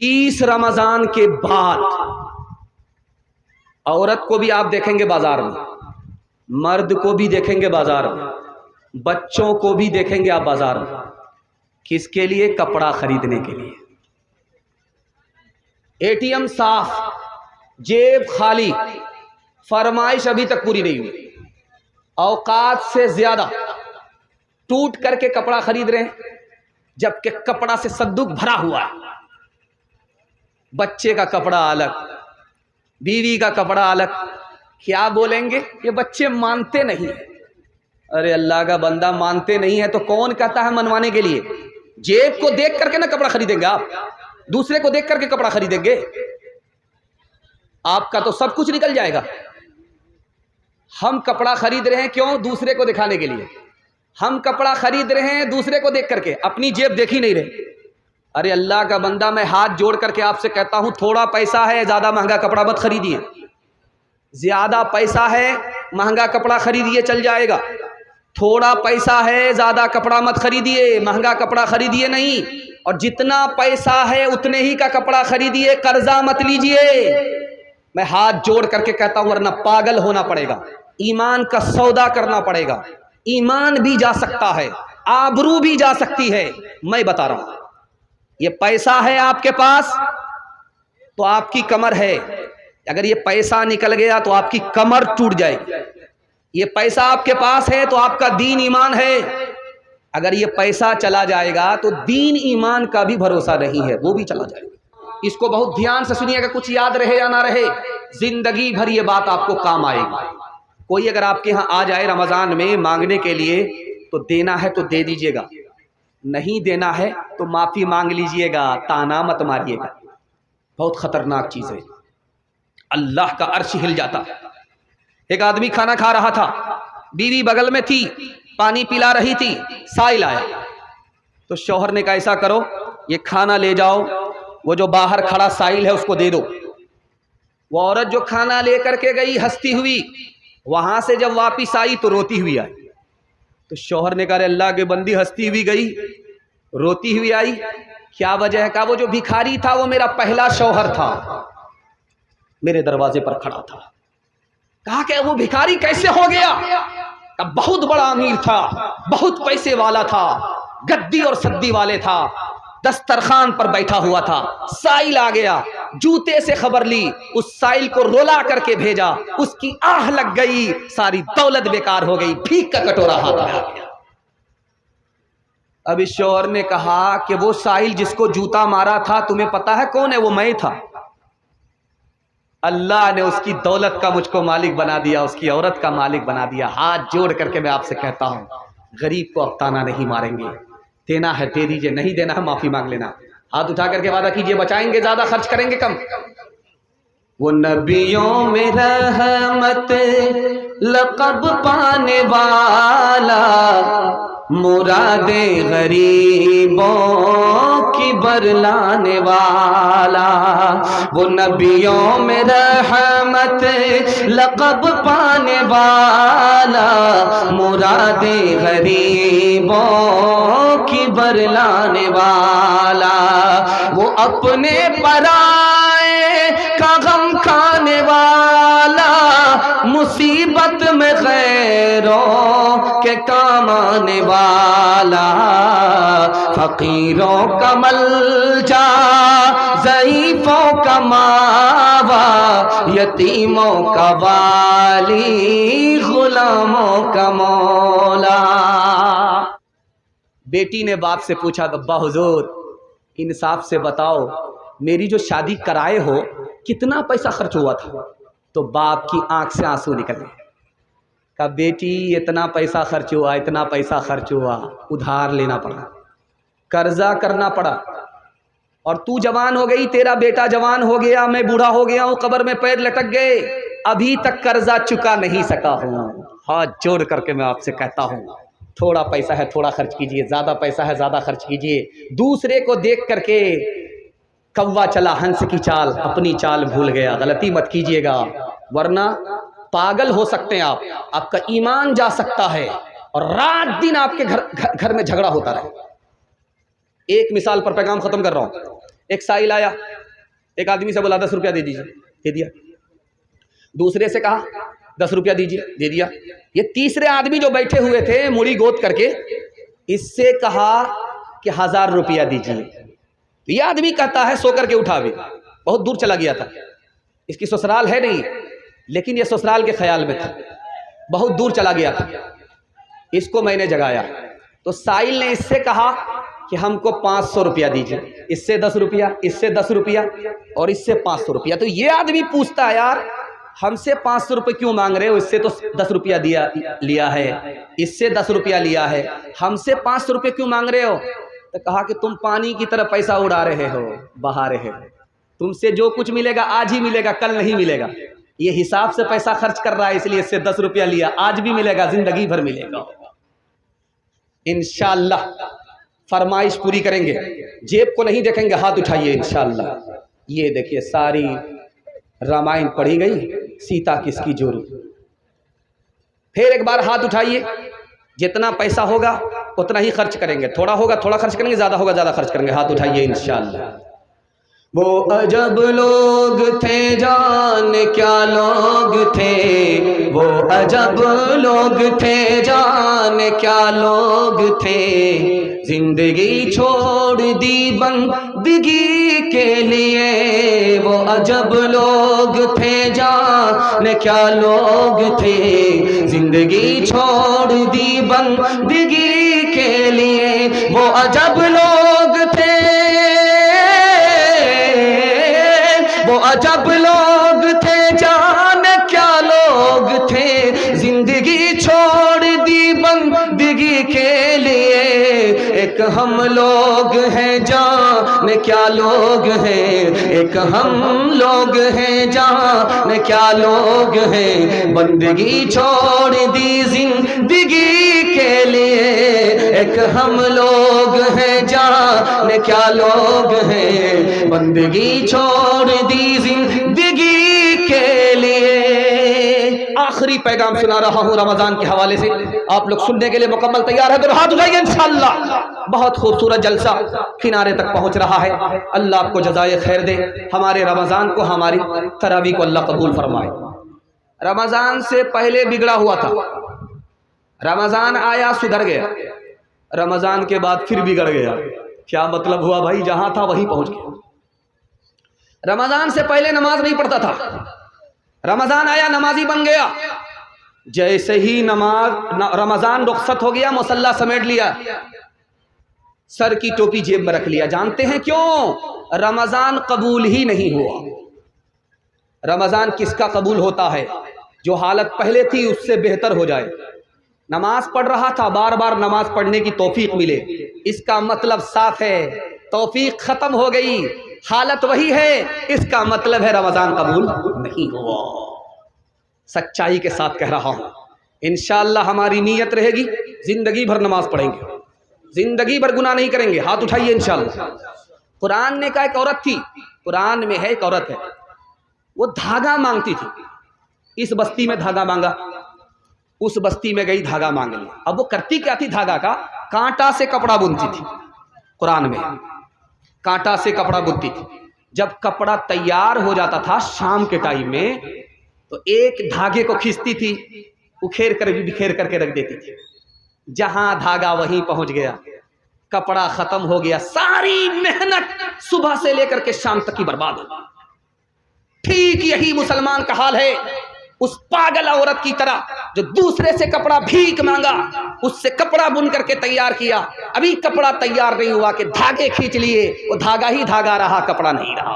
20 रमजान के बाद औरत को भी आप देखेंगे बाजार में, मर्द को भी देखेंगे बाजार में, बच्चों को भी देखेंगे आप बाजार में। किसके लिए? कपड़ा खरीदने के लिए। एटीएम साफ, जेब खाली, फरमाइश अभी तक पूरी नहीं हुई, औकात से ज्यादा टूट करके कपड़ा खरीद रहे हैं, जबकि कपड़ा से संदूक भरा हुआ है। बच्चे का कपड़ा अलग, बीवी का कपड़ा अलग। क्या बोलेंगे? ये बच्चे मानते नहीं। अरे अल्लाह का बंदा, मानते नहीं है तो कौन कहता है मनवाने के लिए? जेब को देख करके ना कपड़ा खरीदेंगे आप, दूसरे को देख करके कपड़ा खरीदेंगे? आपका तो सब कुछ निकल जाएगा। हम कपड़ा खरीद रहे हैं क्यों? दूसरे को दिखाने के लिए। हम कपड़ा खरीद रहे हैं दूसरे को देख करके, अपनी जेब देख ही नहीं रहे। अरे अल्लाह का बंदा, मैं हाथ जोड़ करके आपसे कहता हूं, थोड़ा पैसा है, ज्यादा महंगा कपड़ा मत खरीदिए। ज्यादा पैसा है, महंगा कपड़ा खरीदिए, चल जाएगा। थोड़ा पैसा है, ज्यादा कपड़ा मत खरीदिए, महंगा कपड़ा खरीदिए नहीं। और जितना पैसा है उतने ही का कपड़ा खरीदिए, कर्जा मत लीजिए। मैं हाथ जोड़ करके कहता हूं, वरना पागल होना पड़ेगा। ईमान का सौदा करना पड़ेगा। ईमान भी जा सकता है, आबरू भी जा सकती है। मैं बता रहा हूं, ये पैसा है आपके पास तो आपकी कमर है, अगर ये पैसा निकल गया तो आपकी कमर टूट जाएगी। ये पैसा आपके पास है तो आपका दीन ईमान है, अगर ये पैसा चला जाएगा तो दीन ईमान का भी भरोसा नहीं है, वो भी चला जाएगा। इसको बहुत ध्यान से सुनिएगा, कुछ याद रहे या ना रहे, जिंदगी भर ये बात आपको काम आएगी। कोई अगर आपके यहाँ आ जाए रमजान में मांगने के लिए, तो देना है तो दे दीजिएगा, नहीं देना है तो माफी मांग लीजिएगा, ताना मत मारिएगा। बहुत खतरनाक चीज है, अल्लाह का अर्श हिल जाता। एक आदमी खाना खा रहा था, बीवी बगल में थी, पानी पिला रही थी, साइल आया तो शौहर ने कहा, ऐसा करो, ये खाना ले जाओ, वो जो बाहर खड़ा साइल है उसको दे दो। वो औरत जो खाना लेकर के गई हंसती हुई, वहां से जब वापिस आई तो रोती हुई आई। तो शौहर ने कहा, अल्लाह के बंदी, हंसती हुई गई, रोती हुई आई, क्या वजह है? कहा, वो जो भिखारी था वो मेरा पहला शौहर था, मेरे दरवाजे पर खड़ा था। कहा कि वो भिखारी कैसे हो गया? कहा, बहुत बड़ा अमीर था, बहुत पैसे वाला था, गद्दी और सद्दी वाले था, दस्तरखान पर बैठा हुआ था, साइल आ गया, जूते से खबर ली, उस साइल को रोला करके भेजा, उसकी आह लग गई, सारी दौलत बेकार हो गई, भीख का कटोरा हाथ में आ गया। अब इस शौहर ने कहा कि वो साइल जिसको जूता मारा था, तुम्हें पता है कौन है? वो मैं था। अल्लाह ने उसकी दौलत का मुझको मालिक बना दिया, उसकी औरत का मालिक बना दिया। हाथ जोड़ करके मैं आपसे कहता हूं, गरीब को अब ताना नहीं मारेंगे, देना है दे दीजिए, नहीं देना है माफी मांग लेना। हाथ उठा करके वादा कीजिए, बचाएंगे ज्यादा, खर्च करेंगे कम। वो नबियों में रहमत लक़ब पाने वाला, मुरादे गरीबों की बरलाने वाला। वो नबियों में रहमत लक़ब पाने वाला, मुरादे गरीबों की बरलाने वाला। वो अपने पराए का गम खाने वाला, मुसीबत में गैरों के काम आने वाला। फकीरों का मलजा, ज़ईफ़ों का मावा, यतीमों का वाली, गुलामों का मौला। बेटी ने बाप से पूछा, अब्बा हुजूर इंसाफ से बताओ, मेरी जो शादी कराए हो कितना पैसा खर्च हुआ था? तो बाप की आंख से आंसू निकले। कहा, बेटी इतना पैसा खर्च हुआ, इतना पैसा खर्च हुआ, उधार लेना पड़ा, कर्जा करना पड़ा, और तू जवान हो गई, तेरा बेटा जवान हो गया, मैं बूढ़ा हो गया हूं, कब्र में पैर लटक गए, अभी तक कर्जा चुका नहीं सका हूं। हाथ जोड़ करके मैं आपसे कहता हूं, थोड़ा पैसा है थोड़ा खर्च कीजिए, ज्यादा पैसा है ज्यादा खर्च कीजिए। दूसरे को देख करके कौवा चला हंस की चाल, अपनी चाल भूल गया, गलती मत कीजिएगा, वरना पागल हो सकते हैं आप, आपका ईमान जा सकता है और रात दिन आपके घर में झगड़ा होता रहे। एक मिसाल पर पैगाम खत्म कर रहा हूं। एक साइल आया, एक आदमी से बोला 10 रुपया दे दीजिए, दे दिया। दूसरे से कहा 10 रुपया दीजिए, दे दिया। ये तीसरे आदमी जो बैठे हुए थे मुड़ी गोद करके, इससे कहा कि 1000 रुपया दीजिए। ये आदमी कहता है सो करके उठा, भी बहुत दूर चला गया था, इसकी ससुराल है नहीं, लेकिन ये ससुराल के ख्याल में था, बहुत दूर चला गया था। इसको मैंने जगाया तो साहिल ने इससे कहा कि हमको 500 रुपया दीजिए, इससे 10 रुपया, इससे 10 रुपया और इससे 500 रुपया। तो ये आदमी पूछता है यार हमसे 500 रुपये क्यों मांग रहे हो, इससे तो 10 रुपया लिया है, इससे 10 रुपया लिया है, हमसे 500 रुपये क्यों मांग रहे हो? तो कहा कि तुम पानी की तरह पैसा उड़ा रहे हो, बहा रहे हो, तुमसे जो कुछ मिलेगा आज ही मिलेगा, कल नहीं मिलेगा। ये हिसाब से पैसा खर्च कर रहा है, इसलिए इससे 10 रुपया लिया, आज भी मिलेगा, जिंदगी भर मिलेगा। इंशाअल्लाह फरमाइश पूरी करेंगे, जेब को नहीं देखेंगे, हाथ उठाइए इंशाअल्लाह। ये देखिए सारी रामायण पढ़ी गई, सीता किसकी जोड़ी। फिर एक बार हाथ उठाइए, जितना पैसा होगा उतना ही खर्च करेंगे, थोड़ा होगा थोड़ा खर्च करेंगे, ज़्यादा होगा ज़्यादा खर्च करेंगे। हाथ उठाइए इंशाअल्लाह। वो अजब लोग थे जान क्या लोग थे, वो अजब लोग थे जान क्या लोग थे, जिंदगी छोड़ दी बंदगी के लिए, वो अजब लोग थे जान क्या लोग थे, जिंदगी छोड़ दी बंदगी के लिए, वो अजब लोग थे, वो अजब लोग थे जान क्या लोग थे, जिंदगी छोड़ दी बंदगी के लिए, एक हम लोग हैं जान क्या लोग हैं, एक हम लोग हैं जान क्या लोग हैं, बंदगी छोड़ दी जिंदगी के लिए, एक हम लोग हैं जान क्या लोग हैं, बंदगी छोड़ दी जिंदगी के लिए। आखिरी पैगाम सुना रहा हूँ रमजान के हवाले से, आप लोग सुनने के लिए मुकम्मल तैयार है तो हाथ उठाइए इंशाअल्लाह। बहुत खूबसूरत जलसा किनारे तक पहुँच रहा है, अल्लाह आपको जज़ाए खैर दे, हमारे रमजान को हमारी तरावी को अल्लाह कबूल फरमाए। रमजान से पहले बिगड़ा हुआ था, रमजान आया सुधर गया, रमजान के बाद फिर बिगड़ गया। क्या मतलब हुआ भाई, जहां था वहीं पहुंच गया। रमजान से पहले नमाज नहीं पढ़ता था, रमजान आया नमाजी बन गया, जैसे ही रमजान रुखसत हो गया मुसल्ला समेट लिया, सर की टोपी जेब में रख लिया। जानते हैं क्यों? रमजान कबूल ही नहीं हुआ। रमजान किसका कबूल होता है? जो हालत पहले थी उससे बेहतर हो जाए। नमाज पढ़ रहा था, बार बार नमाज पढ़ने की तौफीक मिले, इसका मतलब साफ है तौफीक खत्म हो गई, हालत वही है, इसका मतलब है रमजान कबूल नहीं हुआ। सच्चाई के साथ कह रहा हूं, इंशाअल्लाह हमारी नीयत रहेगी जिंदगी भर नमाज पढ़ेंगे, जिंदगी भर गुनाह नहीं करेंगे। हाथ उठाइए इंशाअल्लाह। कुरान ने कहा एक औरत थी, कुरान में है एक औरत है, वो धागा मांगती थी, इस बस्ती में धागा मांगा, उस बस्ती में गई धागा मांग लिया। अब वो करती क्या थी? धागा का कांटा से कपड़ा बुनती थी। कुरान में कांटा से कपड़ा बुनती थी। जब कपड़ा तैयार हो जाता था शाम के टाइम में, तो एक धागे को खींचती थी, उखेर कर भी बिखेर करके रख देती थी। जहां धागा वहीं पहुंच गया, कपड़ा खत्म हो गया, सारी मेहनत सुबह से लेकर के शाम तक की बर्बाद हो। ठीक यही मुसलमान का हाल है, उस पागल औरत की तरह जो दूसरे से कपड़ा भीख मांगा, उससे कपड़ा बुन करके तैयार किया, अभी कपड़ा तैयार नहीं हुआ कि धागे खींच लिए, वो धागा ही धागा रहा, कपड़ा नहीं रहा।